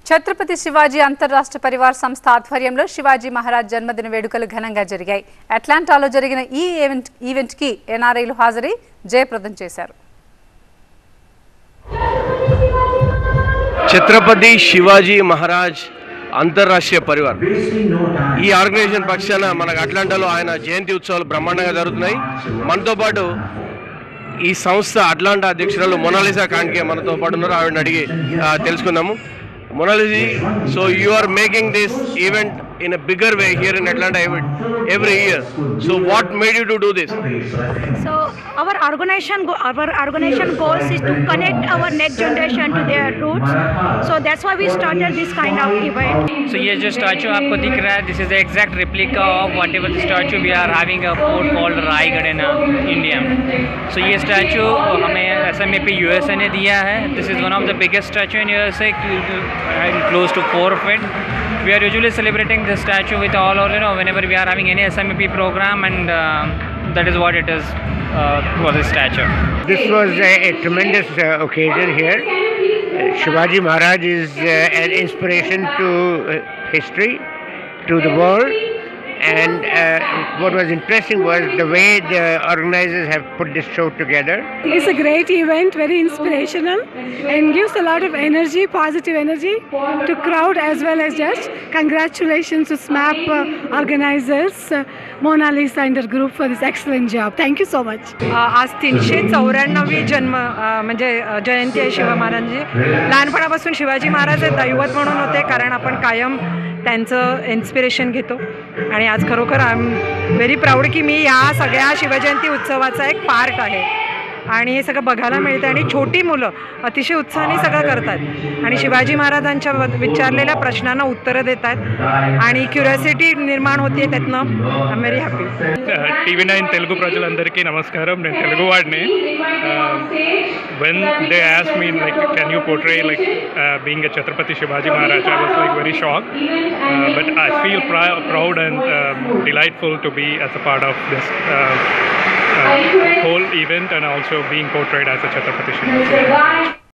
ఛత్రపతి శివాజీ అంతర్రాష్ట్ర పరివార్ సంస్థ ఆధ్వర్యంలో శివాజీ మహారాజ్ జన్మదిన వేడుకలు ఘనంగా జరిగాయి. అట్లాంటాలో జరిగిన ఈ ఈవెంట్ కి ఎన్ఆర్ఐలు హాజరై జయప్రదం చేశారు. ఛత్రపతి శివాజీ మహారాజ్ అంతర్రాష్ట్రీయ పరివార్ ఈ ఆర్గనైజేషన్ పక్షాన మనకు అట్లాంటాలో ఆయన జయంతి ఉత్సవాలు బ్రహ్మాండంగా జరుగుతున్నాయి. మనతో పాటు ఈ సంస్థ అట్లాంటా అధ్యక్షురాలు మొనాలిసా కాండ్కే మనతో పాటు ఉన్నారు. ఆవిడని అడిగి తెలుసుకుందాము. Monalisa, so you are making this event in a bigger way here in Atlanta every year. So what made you to do this? So our organization goals is to connect our next generation to their roots. So that's why we started this kind of event. So ये जो statue आपको दिख रहा है, this is the exact replica of whatever the statue we are having a fort called Raigad in India. So ये statue हमें SMAP USA ने दिया है. This is one of the biggest statue in USA, close to 4 feet. We are usually celebrating this statue with all our, whenever we are having any SMAP program, and that is what it is for this statue. This was a tremendous occasion here. Shivaji Maharaj is an inspiration to history, to the world, and what was interesting was the way the organizers have put this show together. It's a great event, very inspirational, and gives a lot of energy, positive energy to crowd as well as just. Congratulations to SMAP organizers, Monalisa and her group for this excellent job. Thank you so much. आज 394वी जन्म म्हणजे जयंती आहे शिवा महाराजांची. लहानपणापासून शिवाजी महाराज हे दैवत म्हणून होते, कारण आपण कायम त्यांचं इन्स्पिरेशन घेतो. आणि आज खरोखर आय एम व्हेरी प्राऊड की मी या सगळ्या शिवजयंती उत्सवाचा एक पार्ट आहे. आणि हे सगळं बघायला मिळतं आणि छोटी मुलं अतिशय उत्साहाने सगळं करतात आणि शिवाजी महाराजांच्या विचारलेल्या प्रश्नांना उत्तरं देतात आणि क्युरियोसिटी निर्माण होते त्यातनं. I am very happy. TV9 Telugu ప్రజలందరికీ నమస్కారం. నేను తెలుగు వాడిని. When they asked me like can you portray like being a Chhatrapati Shivaji Maharaj, I was like very shocked, but I feel proud and delightful to be as a part of this whole event and also being portrayed as a Chhatrapati Shivaji.